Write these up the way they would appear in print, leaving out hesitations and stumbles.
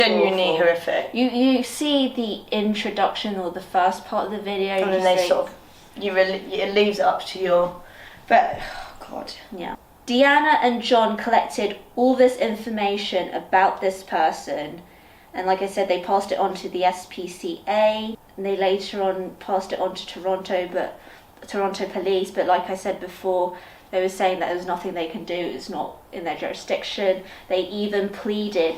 Genuinely horrific. You see the introduction or the first part of the video, and then they sort of it leaves it up to your. But oh God. Yeah. Deanna and John collected all this information about this person, and like I said, they passed it on to the SPCA, and they later on passed it on to Toronto police. But like I said before, they were saying that there was nothing they can do. It's not in their jurisdiction. They even pleaded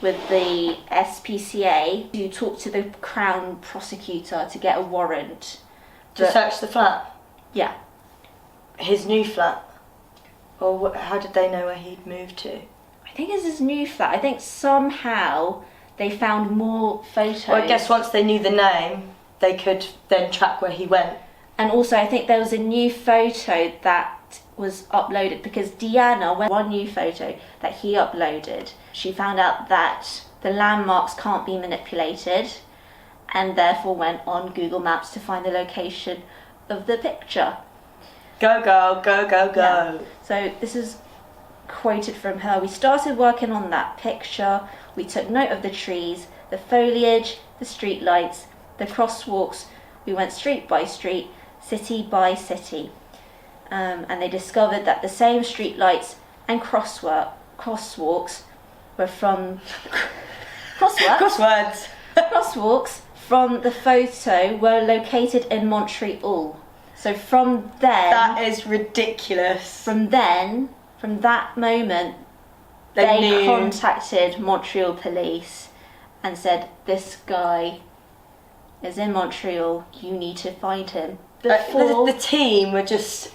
with the SPCA to talk to the Crown prosecutor to get a warrant to search the flat. Yeah. His new flat. Or how did they know where he'd moved to? I think it's his new flat. I think somehow they found more photos. Well, I guess once they knew the name, they could then track where he went. And also, I think there was a new photo that was uploaded because Deanna, one new photo that he uploaded, she found out that the landmarks can't be manipulated, and therefore went on Google Maps to find the location of the picture. Go, go, go, go, go. Yeah. So this is quoted from her. We started working on that picture. We took note of the trees, the foliage, the street lights, the crosswalks. We went street by street, city by city. And they discovered that the same street lights and crosswalks were from... Crosswords. Crosswalks from the photo were located in Montreal. So from then... That is ridiculous. From that moment, they contacted Montreal police and said, this guy is in Montreal, you need to find him. The team were just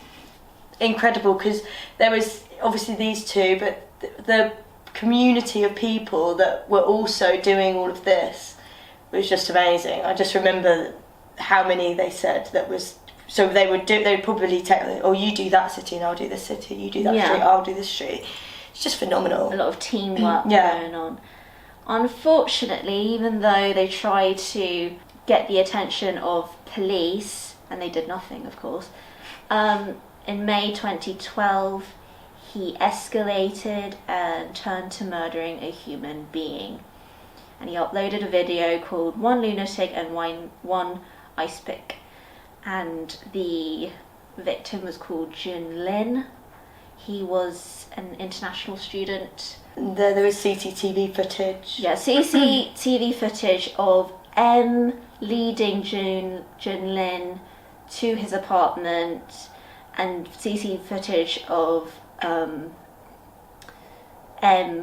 incredible because there was obviously these two, but the community of people that were also doing all of this was just amazing. I just remember how many they said that was... So they would probably take, oh, you do that city and I'll do this city, you do that street, I'll do this street. It's just phenomenal. A lot of teamwork going on. Unfortunately, even though they tried to get the attention of police, and they did nothing, of course, in May 2012, he escalated and turned to murdering a human being. And he uploaded a video called One Lunatic and One Ice Pick. And the victim was called Jun Lin. He was an international student. There was CCTV footage. Yeah, CCTV footage of M leading Jun Lin to his apartment, and CCTV footage of M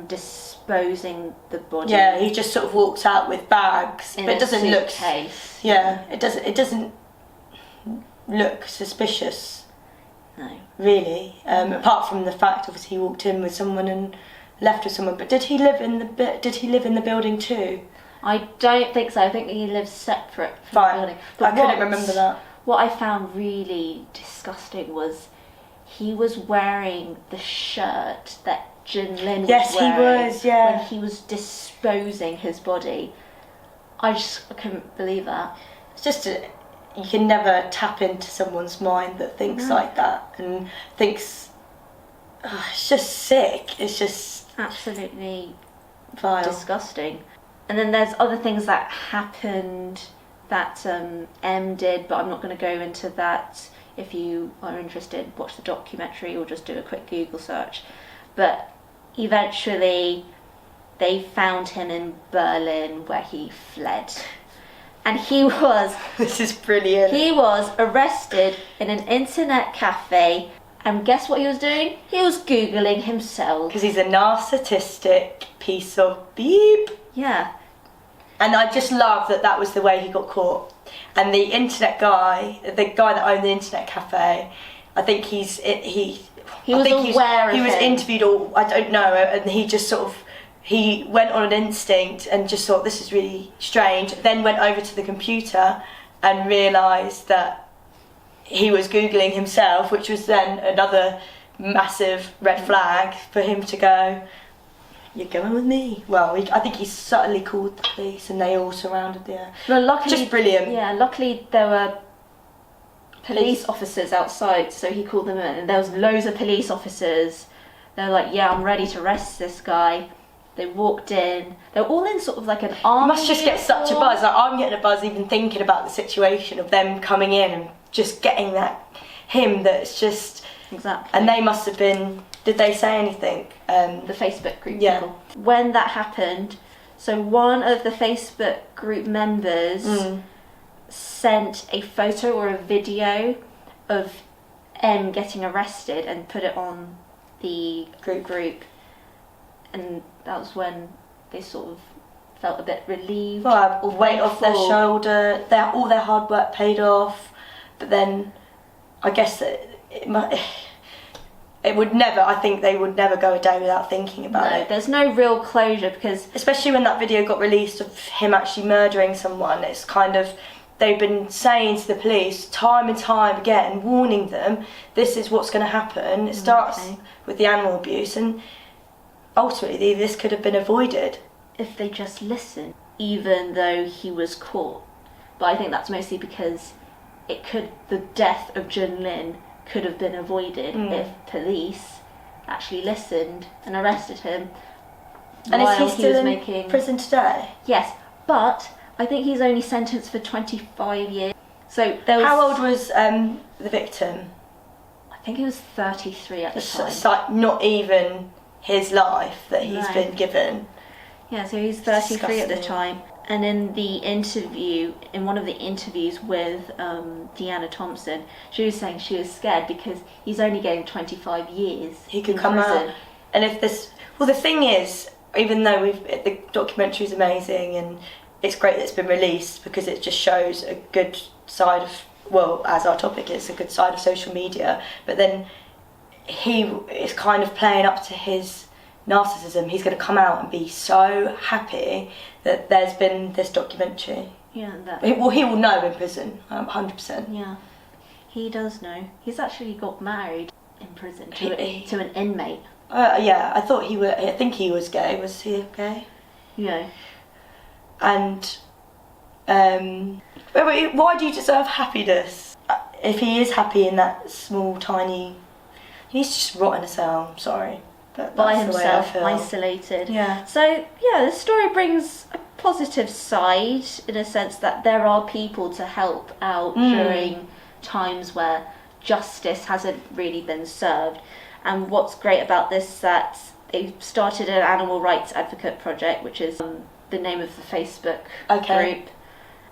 disposing the body. Yeah, he just sort of walks out with bags, but it doesn't look. Yeah, it doesn't look suspicious. No, really. Apart from the fact, obviously, he walked in with someone and left with someone. But did he live in the building too? I don't think so. I think he lives separate from the building. But I couldn't remember that. What I found really disgusting was he was wearing the shirt that Jun Lin was wearing. Yes, he was. Yeah. When he was disposing his body, I couldn't believe that. It's just you can never tap into someone's mind that thinks like that and thinks, it's just sick. It's just absolutely vile, disgusting. And then there's other things that happened that M did, but I'm not going to go into that. If you are interested, watch the documentary or just do a quick Google search. But eventually they found him in Berlin, where he fled. And he was... This is brilliant. He was arrested in an internet cafe, and guess what he was doing? He was Googling himself. Because he's a narcissistic piece of beep. Yeah. And I just love that was the way he got caught. And the internet guy, the guy that owned the internet cafe, I think he was aware of it. He was interviewed, or I don't know, and he just sort of, he went on an instinct and just thought, this is really strange. Then went over to the computer and realised that he was Googling himself, which was then another massive red flag for him to go, you're going with me. Well, I think he subtly called the police and they all surrounded the... Well, luckily, just brilliant. Yeah, luckily there were police officers outside, so he called them in, and there was loads of police officers. They were like, yeah, I'm ready to arrest this guy. They walked in. They were all in sort of like an army. You must just get such a buzz. Like, I'm getting a buzz even thinking about the situation of them coming in and just getting that hymn that's just... Exactly. And they must have been... Did they say anything? The Facebook group people. When that happened, so one of the Facebook group members sent a photo or a video of M getting arrested and put it on the group. And that was when they sort of felt a bit relieved. Well, or weight off their shoulder, all their hard work paid off. But then I guess it would never, I think they would never go a day without thinking about it. There's no real closure because... Especially when that video got released of him actually murdering someone, it's kind of, they've been saying to the police time and time again, warning them, this is what's going to happen. It starts with the animal abuse and ultimately this could have been avoided. If they just listened, even though he was caught. But I think that's mostly because the death of Jun Lin could have been avoided if police actually listened and arrested him. And is he still in prison today? Yes, but I think he's only sentenced for 25 years. So there was... How old was the victim? I think he was 33 at the time. It's like not even his life that he's been given. Yeah, so he's 33 at the time. And in one of the interviews with Deanna Thompson, she was saying she was scared because he's only getting 25 years. He could come out. And if this... Well, the thing is, even though the documentary is amazing and it's great that it's been released because it just shows a good side of... Well, as our topic is, a good side of social media. But then he is kind of playing up to his narcissism. He's going to come out and be so happy that there's been this documentary. Yeah, he will know in prison, 100%. Yeah, he does know. He's actually got married in prison to an inmate. Yeah, I think he was gay. Was he gay? Yeah. And why do you deserve happiness? If he is happy in that small, tiny... He's just rot in a cell, I'm sorry. But by himself, isolated. Yeah. So, yeah, the story brings a positive side in a sense that there are people to help out during times where justice hasn't really been served. And what's great about this is that they started an animal rights advocate project, which is the name of the Facebook group.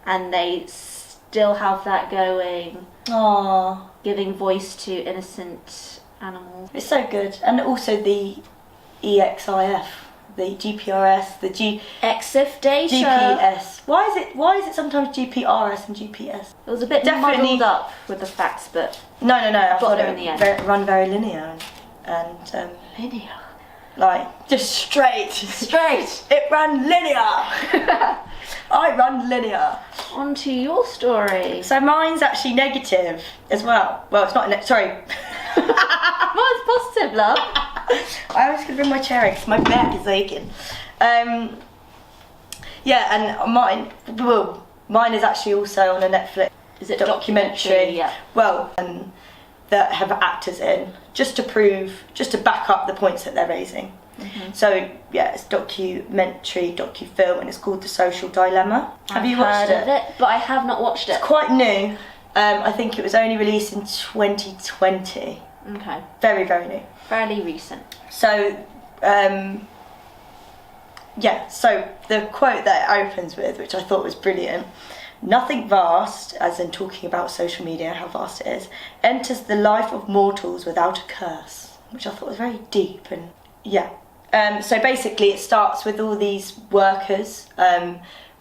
And they still have that going. Aww. Giving voice to innocent animals. It's so good. And also the EXIF, the GPRS, the EXIF data. GPS. Why is it sometimes GPRS and GPS? It was a bit muddled up with the facts, but no. I thought it in the end. Run very linear and linear. Like just straight. It ran linear. I run linear. On to your story. So mine's actually negative as well. Well, it's not. Sorry. Mine's positive, love. I was going to bring my chair in because my back is aching. Yeah, and mine is actually also on a Netflix. Is it documentary? Yeah. Well, that have actors in just to back up the points that they're raising. Mm-hmm. So yeah, it's docu-film, and it's called The Social Dilemma. Have you watched it? I've heard of it, but I have not watched it. It's quite new. I think it was only released in 2020. Okay. Very, very new. Fairly recent. So, so the quote that it opens with, which I thought was brilliant: "Nothing vast," as in talking about social media, how vast it is, "enters the life of mortals without a curse," which I thought was very deep. And so basically it starts with all these workers,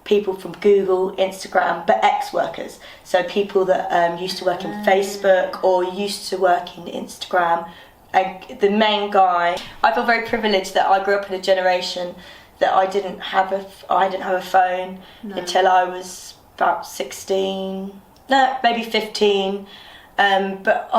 people from Google, Instagram, but ex-workers. So people that used to work in Facebook or used to work in Instagram. And the main guy, I feel very privileged that I grew up in a generation that I didn't have a phone until I was about 16, no, maybe 15. But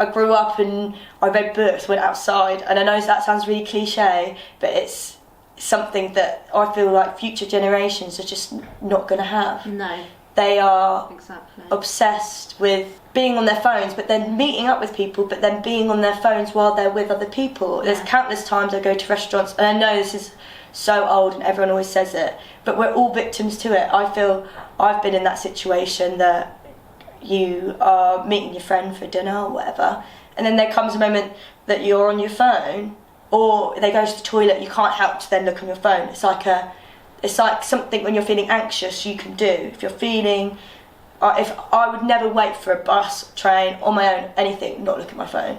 I grew up and I read books, went outside, and I know that sounds really cliche, but it's something that I feel like future generations are just not going to have. No. They are obsessed with being on their phones, but then meeting up with people, but then being on their phones while they're with other people. There's countless times I go to restaurants, and I know this is so old and everyone always says it, but we're all victims to it. I feel I've been in that situation that you are meeting your friend for dinner or whatever, and then there comes a moment that you're on your phone, or they go to the toilet, you can't help to then look on your phone. It's like something when you're feeling anxious you can do. If you're feeling, if I would never wait for a bus, train, on my own, anything, not look at my phone.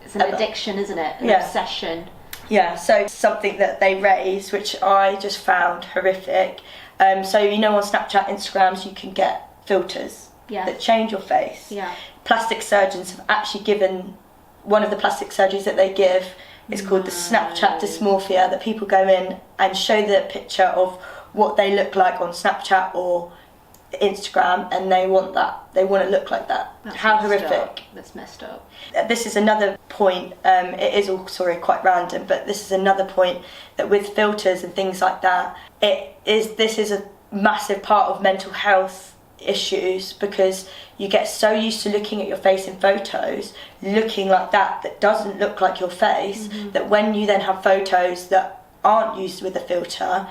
It's an addiction, isn't it? An obsession. Yeah, so something that they raised, which I just found horrific. So on Snapchat, Instagrams, you can get filters that change your face. Yeah. Plastic surgeons have actually given, one of the plastic surgeries that they give is called the Snapchat dysmorphia, that people go in and show the picture of what they look like on Snapchat or Instagram, and they want to look like that. How horrific. That's messed up. This is another point, it is all quite random, but this is another point, that with filters and things like that, this is a massive part of mental health issues, because you get so used to looking at your face in photos looking like that doesn't look like your face, that when you then have photos that aren't used with a filter,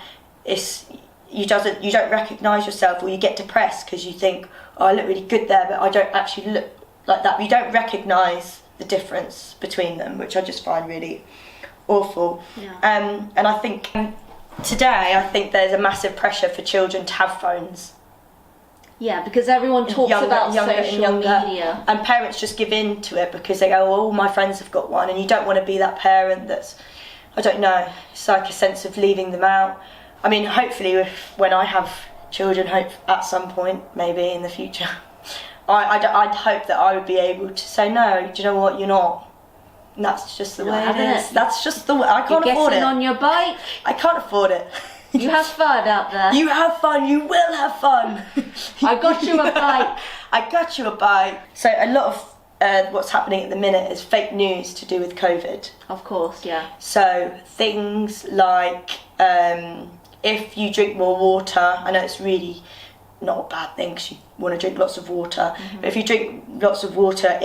you don't recognise yourself, or you get depressed because you think, oh, I look really good there, but I don't actually look like that. You don't recognise the difference between them, which I just find really awful. And I think today there's a massive pressure for children to have phones. Yeah, because everyone talks about social media. And parents just give in to it because they go, oh, all my friends have got one, and you don't want to be that parent that's, I don't know, it's like a sense of leaving them out. I mean, hopefully when I have children, at some point, maybe in the future, I'd hope that I would be able to say, no, do you know what, you're not. And that's just the way it is. That's just the way, I can't afford it. You're getting on your bike. I can't afford it. You have fun out there. You have fun, you will have fun. I got you a bike. I got you a bike. So a lot of what's happening at the minute is fake news to do with COVID. Of course, yeah. So things like if you drink more water, I know it's really not a bad thing because you want to drink lots of water, but if you drink lots of water,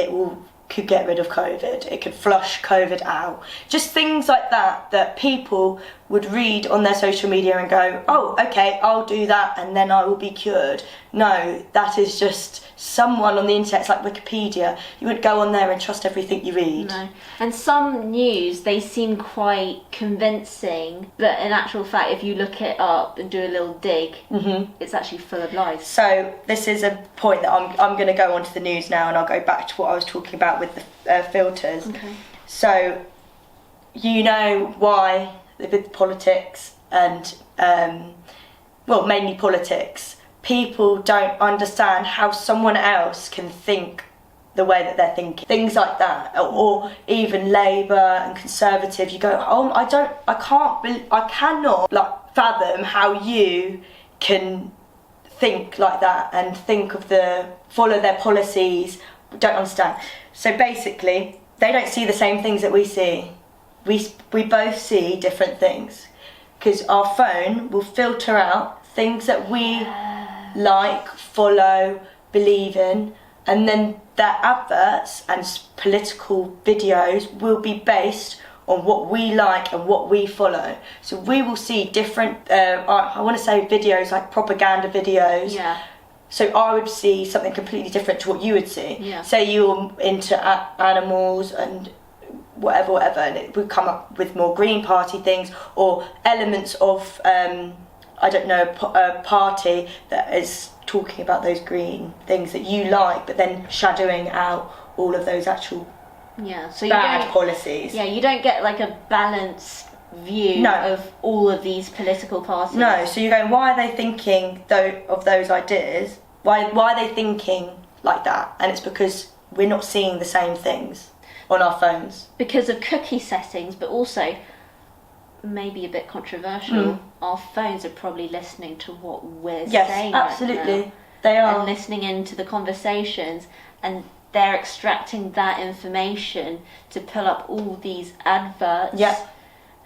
could get rid of COVID. It could flush COVID out. Just things like that people would read on their social media and go, oh, okay, I'll do that and then I will be cured. No, that is just someone on the internet. It's like Wikipedia. You wouldn't go on there and trust everything you read. No. And some news, they seem quite convincing, but in actual fact, if you look it up and do a little dig, it's actually full of lies. So this is a point that I'm going to go on to the news now, and I'll go back to what I was talking about with the filters. Okay. So you know why with politics and mainly politics, people don't understand how someone else can think the way that they're thinking. Things like that, or even Labour and Conservative. You go, oh, I cannot fathom how you can think like that and think of follow their policies. Don't understand. So basically, they don't see the same things that we see. We both see different things, because our phone will filter out things that we like, follow, believe in, and then their adverts and political videos will be based on what we like and what we follow. So we will see different, I want to say videos like propaganda videos. Yeah. So I would see something completely different to what you would see. Yeah. Say you're into animals and whatever, and it would come up with more Green Party things, or elements of, a party that is talking about those green things that you like, but then shadowing out all of those actual bad policies. Yeah, you don't get like a balanced view of all of these political parties. No, so you're going, why are they thinking of those ideas? Why are they thinking like that? And it's because we're not seeing the same things on our phones. Because of cookie settings, but also, maybe a bit controversial, our phones are probably listening to what we're saying. Yes, absolutely. Right now, they are. And listening into the conversations, and they're extracting that information to pull up all these adverts. Yeah.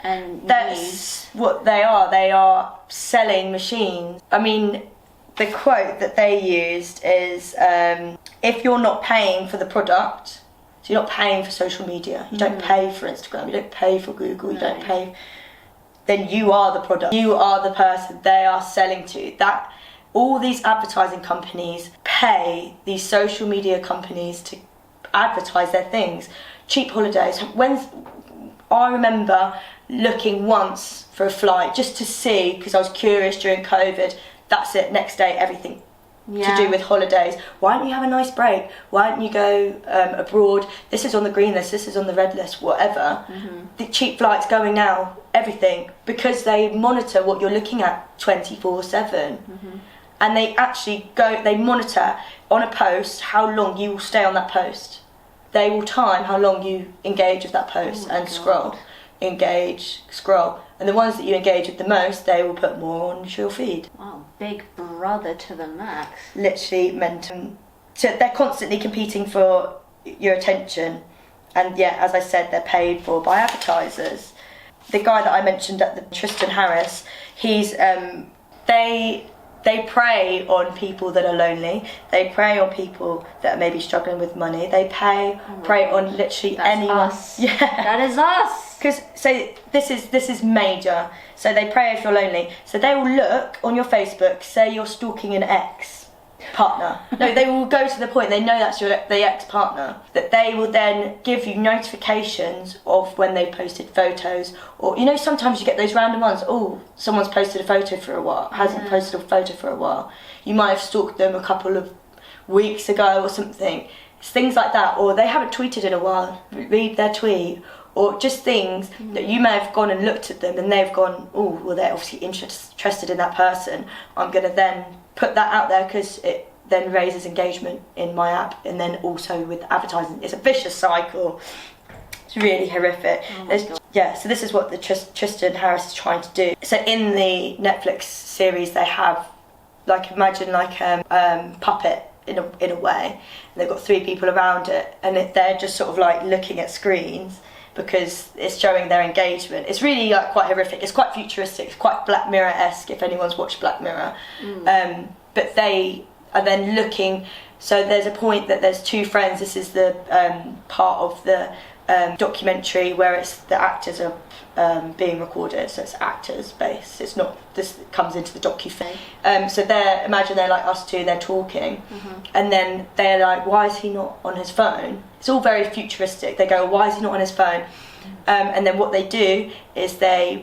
And that's what they are. They are selling machines. I mean, the quote that they used is, if you're not paying for the product, so you're not paying for social media, you don't pay for Instagram, you don't pay for Google, you don't pay, then you are the product. You are the person they are selling to. That all these advertising companies pay these social media companies to advertise their things. Cheap holidays. I remember looking once for a flight just to see, because I was curious during COVID. That's it, next day, everything to do with holidays. Why don't you have a nice break? Why don't you go abroad? This is on the green list, this is on the red list, whatever. The cheap flights going now, everything, because they monitor what you're looking at 24/7. And they actually they monitor on a post how long you will stay on that post. They will time how long you engage with that post and scroll. Engage, scroll. And the ones that you engage with the most, they will put more on your feed. Wow, big brother to the max. Literally mental. So they're constantly competing for your attention. And yeah, as I said, they're paid for by advertisers. The guy that I mentioned at the Tristan Harris, he's they prey on people that are lonely. They prey on people that are maybe struggling with money. They prey on literally anyone. Us. Yeah, that is us. Because this is major. So they prey if you're lonely. So they will look on your Facebook, say you're stalking an ex-partner. No, they will go to the point. They know that's the ex-partner. That they will then give you notifications of when they posted photos, or sometimes you get those random ones. Oh, someone's posted a photo for a while, hasn't posted a photo for a while. You might have stalked them a couple of weeks ago or something. It's things like that, or they haven't tweeted in a while. Read their tweet. Or just things that you may have gone and looked at them and they've gone, oh, well, they're obviously interested in that person. I'm going to then put that out there because it then raises engagement in my app, and then also with advertising. It's a vicious cycle. It's really horrific. So this is what the Tristan Harris is trying to do. So in the Netflix series, they have, imagine puppet in a way. And they've got 3 people around it, and they're just sort of looking at screens, because it's showing their engagement. It's really quite horrific. It's quite futuristic. It's quite Black Mirror-esque, if anyone's watched Black Mirror. But they are then looking. So there's a point that there's 2 friends. This is the part of the documentary where it's the actors are being recorded. So it's actors based. It's not. This comes into the docu-film. So imagine they're like us 2. They're talking, and then they're like, "Why is he not on his phone?" It's all very futuristic. They go, "Why is he not on his phone?" And then what they do is there's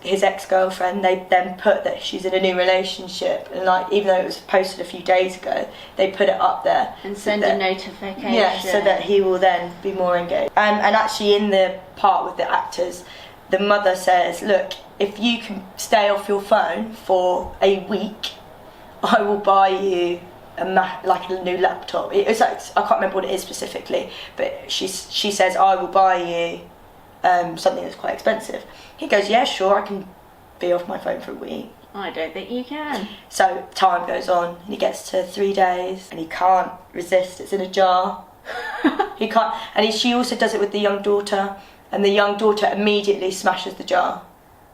his ex-girlfriend. They then put that she's in a new relationship, and even though it was posted a few days ago, they put it up there and send a notification. Yeah, so that he will then be more engaged. And actually, in the part with the actors, the mother says, "Look, if you can stay off your phone for a week, I will buy you a new laptop." It's I can't remember what it is specifically, but she says, "I will buy you something that's quite expensive." He goes, "Yeah, sure, I can be off my phone for a week." I don't think you can. So time goes on, and he gets to 3 days, and he can't resist. It's in a jar. He can't, and she also does it with the young daughter, and the young daughter immediately smashes the jar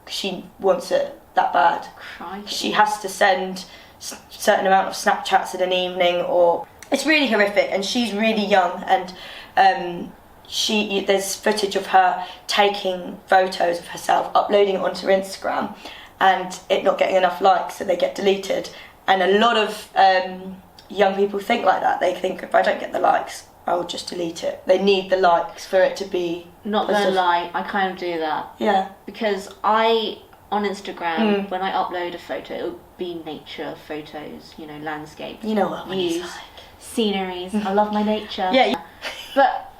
because she wants it that bad. Crikey. She has to send certain amount of Snapchats in an evening, or it's really horrific. And she's really young, and there's footage of her taking photos of herself, uploading it onto Instagram, and it not getting enough likes, so they get deleted. And a lot of young people think like that. They think, if I don't get the likes, I will just delete it. They need the likes for it to be not positive. gonna lie, I kind of do that. Yeah. Because on Instagram, when I upload a photo, it'll be nature photos, landscapes, views, sceneries. I love my nature. Yeah. But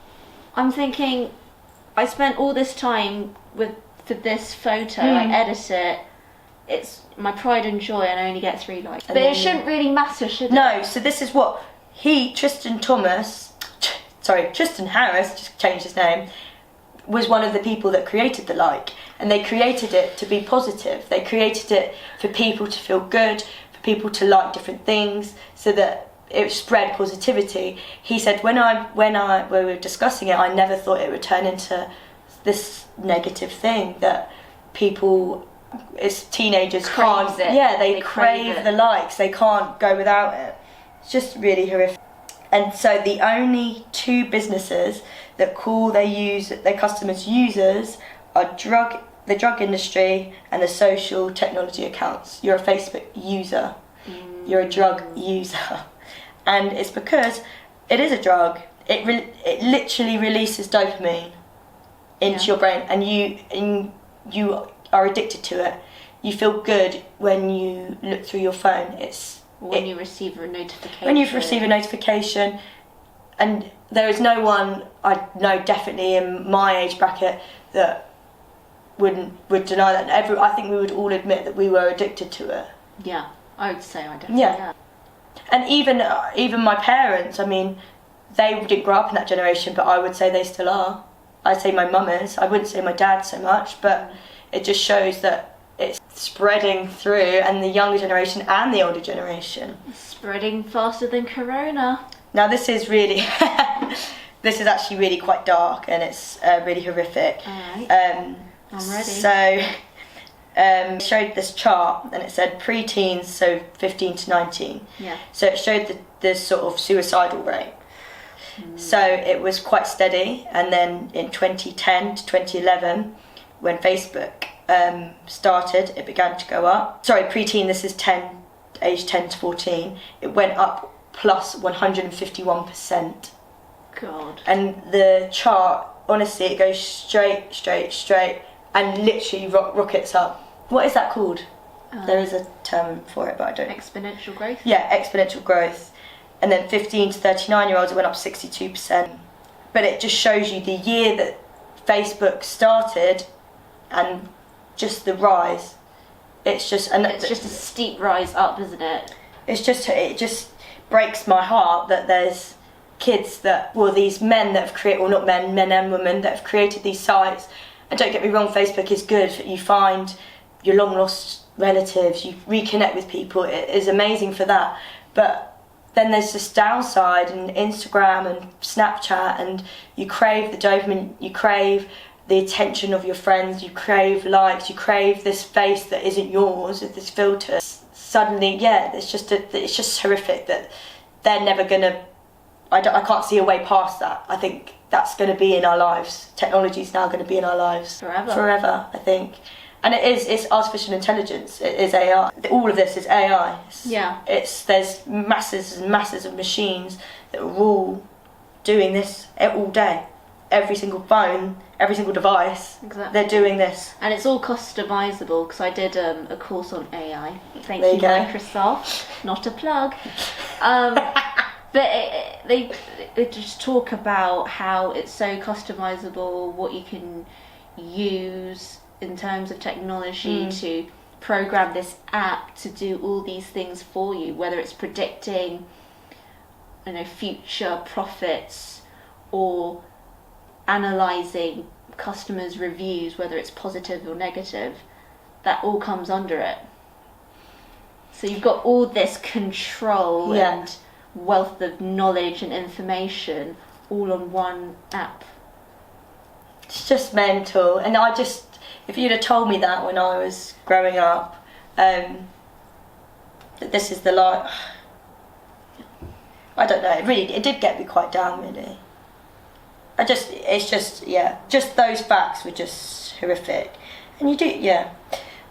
I'm thinking, I spent all this time for this photo. I edit it. It's my pride and joy, and I only get 3 likes. But it shouldn't really matter, should it? No. So this is what Tristan Harris, just changed his name, was one of the people that created the like, and they created it to be positive. They created it for people to feel good, for people to like different things, so that it spread positivity. He said, when we were discussing it, I never thought it would turn into this negative thing that people, as teenagers, Craves can't. It. Yeah, they crave the likes. They can't go without it. It's just really horrific. And so the only two businesses that call their customers users are the drug industry and the social technology accounts. You're a Facebook user. You're a drug user. And it's because it is a drug. It literally releases dopamine into your brain, and you are addicted to it. You feel good when you look through your phone. When you receive a notification. When you receive a notification, and there is no one I know definitely in my age bracket that would deny that. I think we would all admit that we were addicted to it. Yeah, I would say I definitely am. And even my parents, I mean, they didn't grow up in that generation, but I would say they still are. I'd say my mum is. I wouldn't say my dad so much, but it just shows that it's spreading through, and the younger generation and the older generation. Spreading faster than corona. Now this is really, this is actually really quite dark, and it's really horrific. Alright, I'm ready. So, showed this chart, and it said pre-teens, so 15 to 19. Yeah. So it showed the sort of suicidal rate. So it was quite steady, and then in 2010 to 2011, when Facebook started, it began to go up. Sorry, pre-teen, this is age 10 to 14. It went up plus 151%. God. And the chart, honestly, it goes straight, and literally rockets up. What is that called? There is a term for it, but I don't. Exponential growth? Yeah, exponential growth. And then 15 to 39-year-olds, it went up 62%. But it just shows you the year that Facebook started and just the rise. It's just a steep rise up, isn't it? It just breaks my heart that there's kids these men that have created, or not men and women that have created these sites. And don't get me wrong, Facebook is good. You find your long lost relatives, you reconnect with people. It is amazing for that. But then there's this downside, and Instagram and Snapchat, and you crave the dopamine, you crave the attention of your friends, you crave likes, you crave this face that isn't yours with this filter. Suddenly, it's just horrific that they're never gonna. I can't see a way past that. I think that's going to be in our lives. Technology is now going to be in our lives forever. I think, and it's artificial intelligence. It is AI. All of this is AI. There's masses and masses of machines that are all doing this all day. Every single phone, every single device. Exactly. They're doing this, and it's all customizable. Because I did a course on AI. Thank you, Microsoft. Not a plug. But they just talk about how it's so customizable, what you can use in terms of technology to program this app to do all these things for you, whether it's predicting, future profits, or analysing customers' reviews, whether it's positive or negative. That all comes under it. So you've got all this control and wealth of knowledge and information all on one app. It's just mental. And if you'd have told me that when I was growing up, that this is the life, I don't know, it did get me quite down, really. Just those facts were just horrific.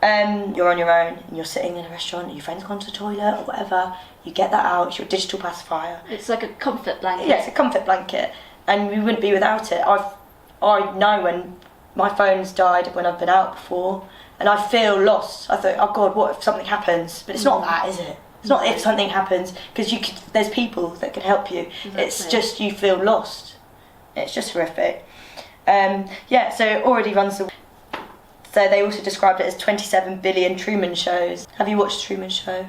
And you're on your own, and you're sitting in a restaurant, and your friend's gone to the toilet or whatever, you get that out, it's your digital pacifier. It's like a comfort blanket. Yeah, it's a comfort blanket, and we wouldn't be without it. I know when my phone's died when I've been out before, and I feel lost. I thought, oh God, what if something happens? But it's not that, is it? It's not if something happens, because there's people that can help you. Exactly. It's just you feel lost. It's just horrific. So it already runs the... So they also described it as 27 billion Truman shows. Have you watched Truman Show?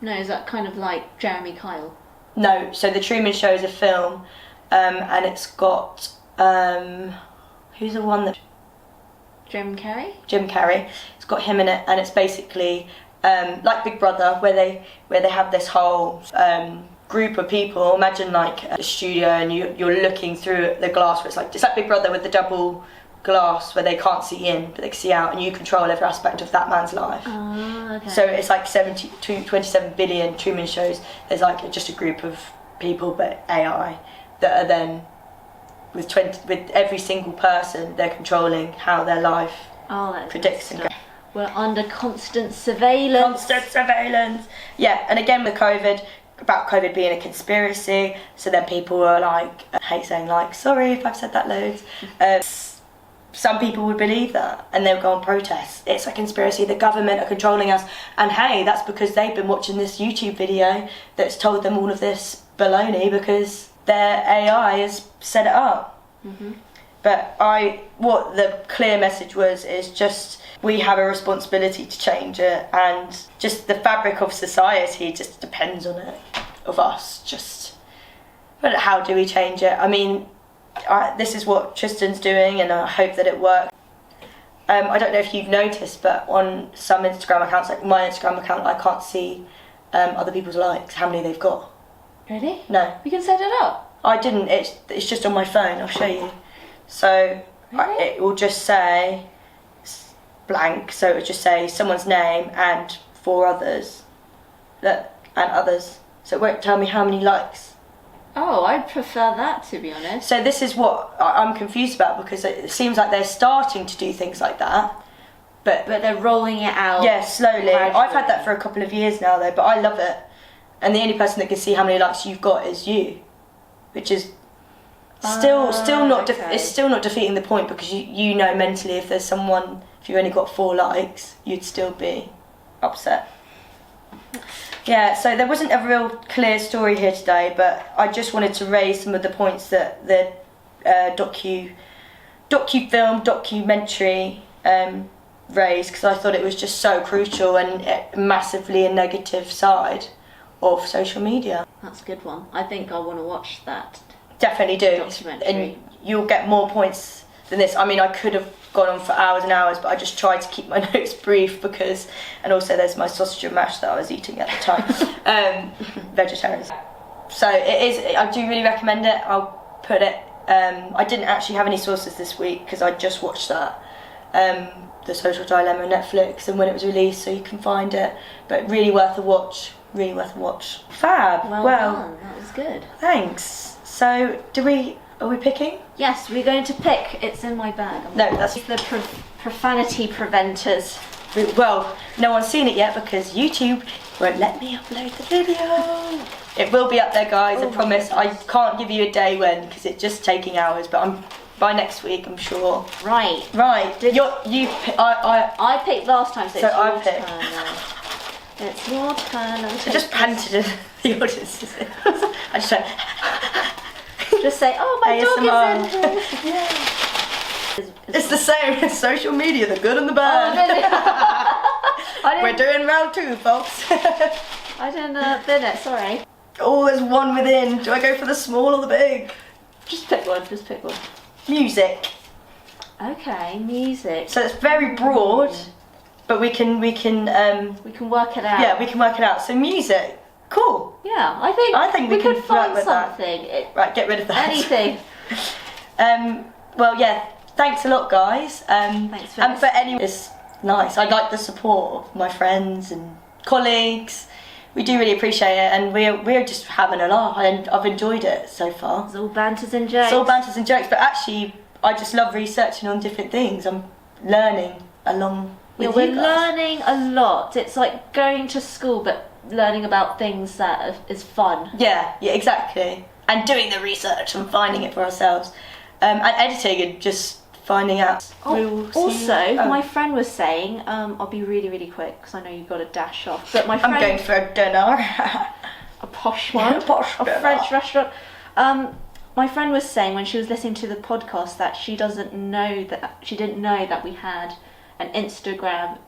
No, is that kind of like Jeremy Kyle? No, so the Truman Show is a film, and it's got who's the one that... Jim Carrey? Jim Carrey. It's got him in it, and it's basically like Big Brother, where they have this whole group of people. Imagine like a studio, and you're looking through the glass. Where it's like Big Brother with the double glass where they can't see in but they can see out, and you control every aspect of that man's life. Okay. So it's like 27 billion Truman shows. There's like just a group of people, but AI, that are then with every single person, they're controlling how their life predicts and goes. We're under constant surveillance. Yeah, and again with COVID, about COVID being a conspiracy, so then people are like, I hate saying like, sorry if I've said that loads. Some people would believe that and they'll go and protest. It's a conspiracy, the government are controlling us. And hey, that's because they've been watching this YouTube video that's told them all of this baloney because their AI has set it up. Mm-hmm. But what the clear message was is just we have a responsibility to change it, and just the fabric of society just depends on it, of us. But how do we change it? I mean, this is what Tristan's doing, and I hope that it works. I don't know if you've noticed, but on some Instagram accounts, like my Instagram account, I can't see other people's likes, how many they've got. Really? No. You can set it up? I didn't. It's just on my phone. I'll show you. So really? It will just say blank. So it would just say someone's name and 4 others. And others. So it won't tell me how many likes. Oh, I'd prefer that, to be honest. So this is what I'm confused about, because it seems like they're starting to do things like that. But they're rolling it out. Yeah, slowly. I've had that for a couple of years now though, but I love it. And the only person that can see how many likes you've got is you, which is still not it's still not defeating the point, because you know mentally if there's someone, if you only got 4 likes, you'd still be upset. Yeah, so there wasn't a real clear story here today, but I just wanted to raise some of the points that the documentary raised, because I thought it was just so crucial and massively a negative side of social media. That's a good one. I think I want to watch that. Definitely do. Documentary. And you'll get more points than this. I mean, I could have gone on for hours and hours, but I just tried to keep my notes brief and also there's my sausage and mash that I was eating at the time. Vegetarians. So it is, I do really recommend it. I'll put it, I didn't actually have any sources this week because I just watched that. The Social Dilemma on Netflix, and when it was released, so you can find it. But really worth a watch. Really worth a watch. Fab. Well done. That was good. Thanks. So, are we picking? Yes, we're going to pick. It's in my bag. No, that's the profanity preventers. Well, no one's seen it yet because YouTube won't let me upload the video. It will be up there, guys. I promise. I can't give you a day when, because it's just taking hours. But by next week, I'm sure. Right. I picked last time, so it's I your picked. turn now. It's your turn. I just panted in the audience. I just went. Just say, oh, my ASMR. dog is in here. Yeah. It's the same as social media, the good and the bad. Oh, really? We're doing round 2, folks. I didn't bin it, sorry. Oh, there's one within. Do I go for the small or the big? Just pick one. Music. Okay, music. So it's very broad, but we can work it out. Yeah, we can work it out. So music. Cool. Yeah, I think we could find something. Right, get rid of that. Anything. Well, yeah. Thanks a lot, guys. Thanks for for anyone, it's nice. I like the support of my friends and colleagues. We do really appreciate it, and we're just having a laugh, and I've enjoyed it so far. It's all banters and jokes. It's all banters and jokes, but actually, I just love researching on different things. I'm learning along with you guys. We're learning a lot. It's like going to school, but learning about things that is fun. Yeah, exactly. And doing the research and finding it for ourselves. And editing and just finding out. My friend was saying, I'll be really, really quick because I know you've got to dash off. But I'm going for a dinner. A posh one. A French restaurant. My friend was saying when she was listening to the podcast that she didn't know that we had an Instagram.